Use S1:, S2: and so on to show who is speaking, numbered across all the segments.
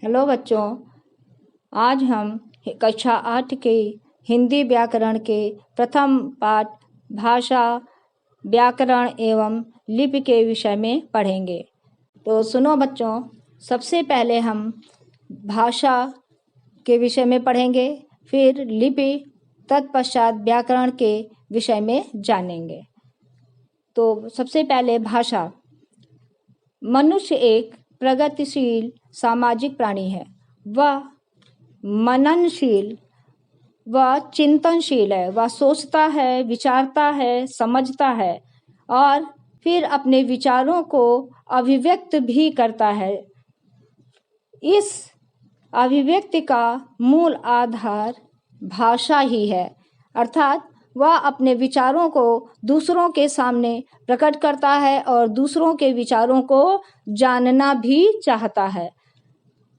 S1: Hello बच्चों, आज हम कक्षा 8 के हिंदी व्याकरण के प्रथम पाठ भाषा, व्याकरण एवं लिपि के विषय में पढ़ेंगे। तो सुनो बच्चों, सबसे पहले हम भाषा के विषय में पढ़ेंगे, फिर लिपि, तत्पश्चात व्याकरण के विषय में जानेंगे। तो सबसे पहले भाषा। मनुष्य एक प्रगतिशील सामाजिक प्राणी है। वह मननशील व चिंतनशील है। वह सोचता है, विचारता है, समझता है और फिर अपने विचारों को अभिव्यक्त भी करता है। इस अभिव्यक्ति का मूल आधार भाषा ही है, अर्थात वह अपने विचारों को दूसरों के सामने प्रकट करता है और दूसरों के विचारों को जानना भी चाहता है।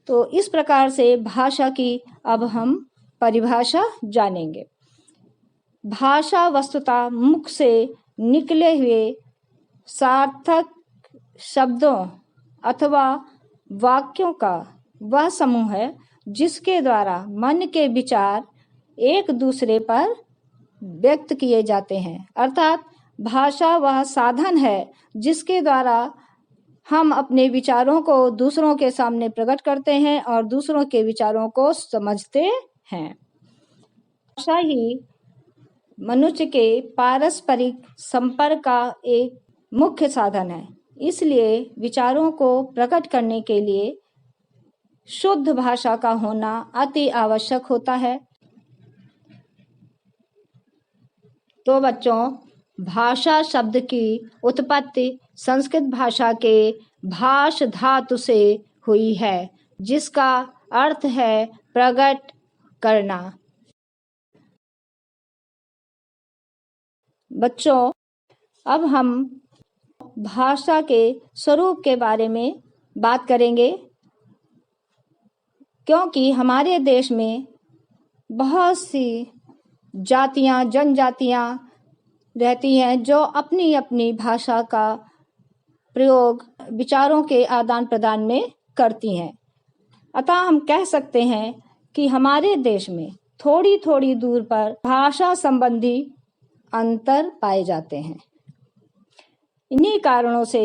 S1: तो इस प्रकार से भाषा की अब हम परिभाषा जानेंगे। भाषा वस्तुतः मुख से निकले हुए सार्थक शब्दों अथवा वाक्यों का वह समूह है जिसके द्वारा मन के विचार एक दूसरे पर व्यक्त किए जाते हैं। अर्थात भाषा वह साधन है जिसके द्वारा हम अपने विचारों को दूसरों के सामने प्रकट करते हैं और दूसरों के विचारों को समझते हैं। भाषा ही मनुष्य के पारस्परिक संपर्क का एक मुख्य साधन है। इसलिए विचारों को प्रकट करने के लिए शुद्ध भाषा का होना अति आवश्यक होता है। तो बच्चों, भाषा शब्द की उत्पत्ति संस्कृत भाषा के भाष धातु से हुई है, जिसका अर्थ है प्रकट करना। बच्चों, अब हम भाषा के स्वरूप के बारे में बात करेंगे, क्योंकि हमारे देश में बहुत सी जातियां, जनजातियां रहती हैं जो अपनी अपनी भाषा का प्रयोग विचारों के आदान प्रदान में करती हैं। अतः हम कह सकते हैं कि हमारे देश में थोड़ी थोड़ी दूर पर भाषा संबंधी अंतर पाए जाते हैं। इन्हीं कारणों से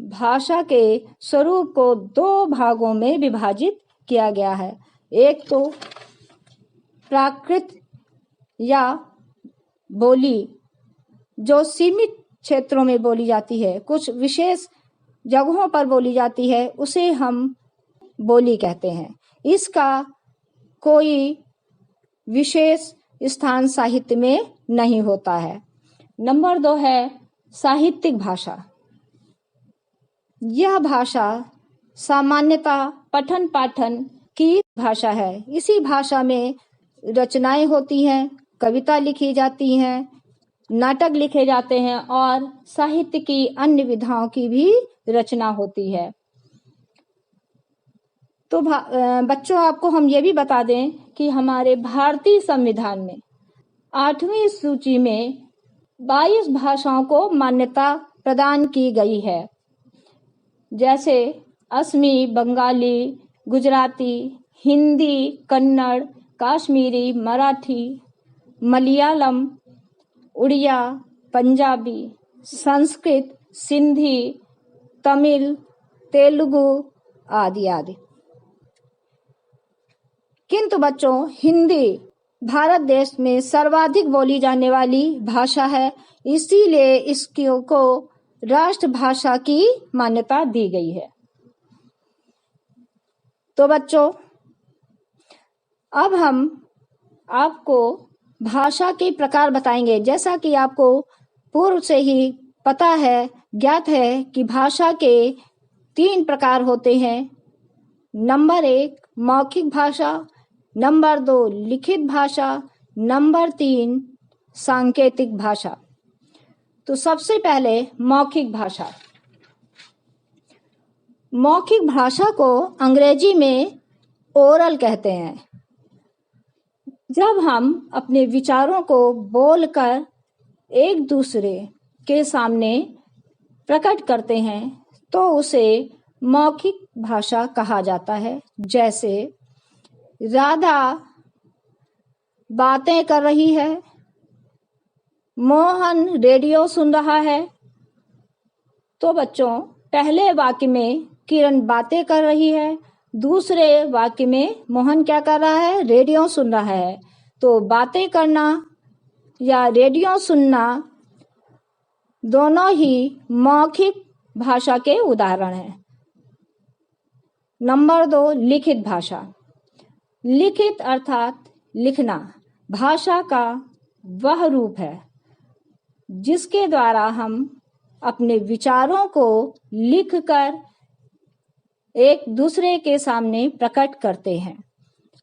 S1: भाषा के स्वरूप को दो भागों में विभाजित किया गया है। एक तो प्राकृत या बोली, जो सीमित क्षेत्रों में बोली जाती है, कुछ विशेष जगहों पर बोली जाती है, उसे हम बोली कहते हैं। इसका कोई विशेष स्थान साहित्य में नहीं होता है। नंबर 2 है साहित्यिक भाषा। यह भाषा सामान्यतः पठन पाठन की भाषा है। इसी भाषा में रचनाएं होती हैं, कविता लिखी जाती हैं, नाटक लिखे जाते हैं और साहित्य की अन्य विधाओं की भी रचना होती है। तो बच्चों, आपको हम ये भी बता दें कि हमारे भारतीय संविधान में 8वीं सूची में 22 भाषाओं को मान्यता प्रदान की गई है, जैसे असमी, बंगाली, गुजराती, हिंदी, कन्नड़, काश्मीरी, मराठी, मलयालम, उड़िया, पंजाबी, संस्कृत, सिंधी, तमिल, तेलुगु आदि आदि। किंतु बच्चों, हिंदी भारत देश में सर्वाधिक बोली जाने वाली भाषा है, इसीलिए इसको राष्ट्रभाषा की मान्यता दी गई है। तो बच्चों, अब हम आपको भाषा के प्रकार बताएंगे। जैसा कि आपको पूर्व से ही पता है, ज्ञात है कि भाषा के 3 प्रकार होते हैं। नंबर 1 मौखिक भाषा, नंबर 2 लिखित भाषा, नंबर 3 सांकेतिक भाषा। तो सबसे पहले मौखिक भाषा। मौखिक भाषा को अंग्रेजी में ओरल कहते हैं। जब हम अपने विचारों को बोलकर एक दूसरे के सामने प्रकट करते हैं तो उसे मौखिक भाषा कहा जाता है। जैसे राधा बातें कर रही है, मोहन रेडियो सुन रहा है। तो बच्चों, पहले वाक्य में किरण बातें कर रही है, दूसरे वाक्य में मोहन क्या कर रहा है? रेडियो सुन रहा है। तो बातें करना या रेडियो सुनना दोनों ही मौखिक भाषा के उदाहरण हैं। नंबर 2, लिखित भाषा। लिखित अर्थात लिखना भाषा का वह रूप है जिसके द्वारा हम अपने विचारों को लिखकर एक दूसरे के सामने प्रकट करते हैं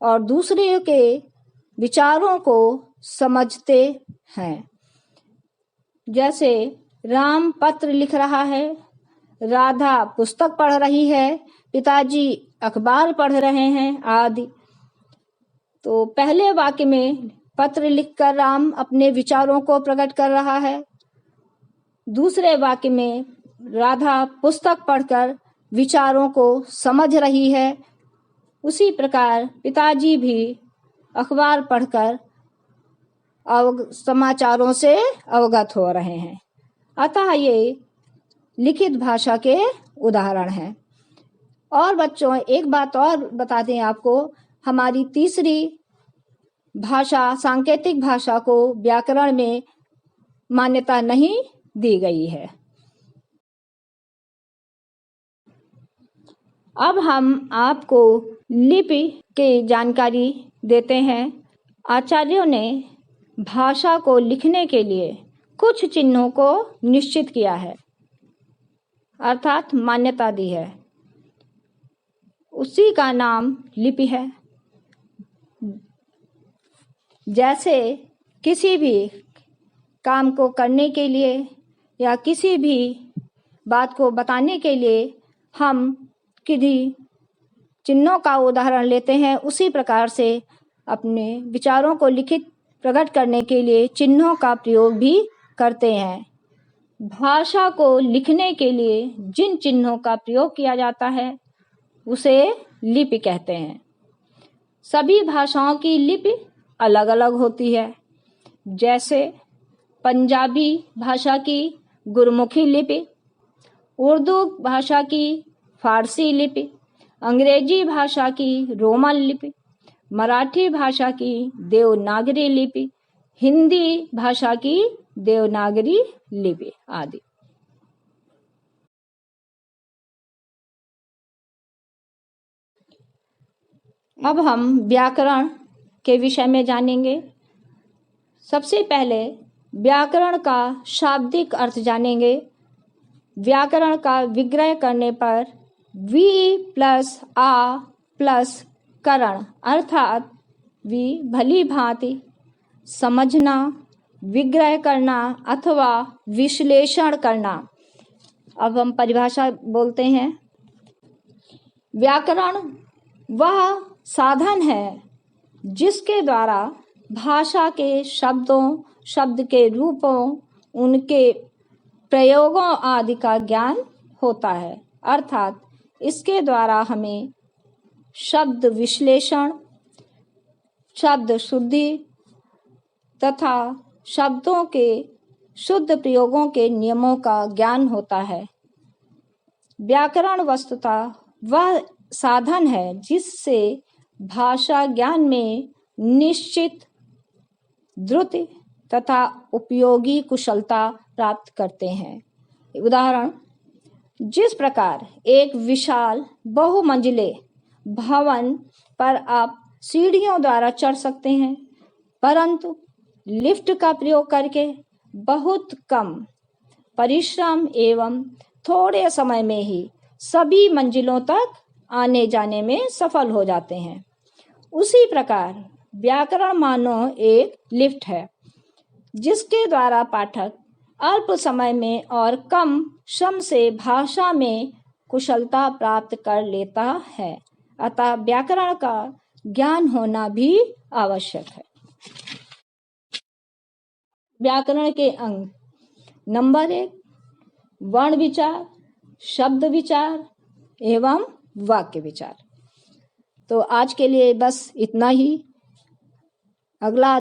S1: और दूसरे के विचारों को समझते हैं। जैसे राम पत्र लिख रहा है, राधा पुस्तक पढ़ रही है, पिताजी अखबार पढ़ रहे हैं आदि। तो पहले वाक्य में पत्र लिखकर राम अपने विचारों को प्रकट कर रहा है, दूसरे वाक्य में राधा पुस्तक पढ़कर विचारों को समझ रही है। उसी प्रकार पिताजी भी अखबार पढ़कर समाचारों से अवगत हो रहे हैं। अतः ये लिखित भाषा के उदाहरण हैं। और बच्चों, एक बात और बता दें आपको, हमारी तीसरी भाषा सांकेतिक भाषा को व्याकरण में मान्यता नहीं दी गई है। अब हम आपको लिपि की जानकारी देते हैं। आचार्यों ने भाषा को लिखने के लिए कुछ चिन्हों को निश्चित किया है, अर्थात मान्यता दी है। उसी का नाम लिपि है। जैसे किसी भी काम को करने के लिए या किसी भी बात को बताने के लिए हम किन्हीं चिन्हों का उदाहरण लेते हैं, उसी प्रकार से अपने विचारों को लिखित प्रकट करने के लिए चिन्हों का प्रयोग भी करते हैं। भाषा को लिखने के लिए जिन चिन्हों का प्रयोग किया जाता है उसे लिपि कहते हैं। सभी भाषाओं की लिपि अलग अलग होती है। जैसे पंजाबी भाषा की गुरमुखी लिपि, उर्दू भाषा की फारसी लिपि, अंग्रेजी भाषा की रोमन लिपि, मराठी भाषा की देवनागरी लिपि, हिंदी भाषा की देवनागरी लिपि आदि। अब हम व्याकरण के विषय में जानेंगे। सबसे पहले व्याकरण का शाब्दिक अर्थ जानेंगे। व्याकरण का विग्रह करने पर वी प्लस आ प्लस करण अर्थात वी भली भांति समझना, विग्रह करना अथवा विश्लेषण करना। अब हम परिभाषा बोलते हैं। व्याकरण वह साधन है जिसके द्वारा भाषा के शब्दों, शब्द के रूपों, उनके प्रयोगों आदि का ज्ञान होता है। अर्थात इसके द्वारा हमें शब्द विश्लेषण, शब्द शुद्धि तथा शब्दों के शुद्ध प्रयोगों के नियमों का ज्ञान होता है। व्याकरण वस्तुतः वह साधन है जिससे भाषा ज्ञान में निश्चित, द्रुत तथा उपयोगी कुशलता प्राप्त करते हैं। उदाहरण, जिस प्रकार एक विशाल बहुमंजिले भवन पर आप सीढ़ियों द्वारा चढ़ सकते हैं, परंतु लिफ्ट का प्रयोग करके बहुत कम परिश्रम एवं थोड़े समय में ही सभी मंजिलों तक आने जाने में सफल हो जाते हैं, उसी प्रकार व्याकरण मानो एक लिफ्ट है जिसके द्वारा पाठक अल्प समय में और कम श्रम से भाषा में कुशलता प्राप्त कर लेता है। अतः व्याकरण का ज्ञान होना भी आवश्यक है। व्याकरण के अंग। नंबर 1, वर्ण विचार, शब्द विचार, एवं वाक्य विचार। तो आज के लिए बस इतना ही। अगला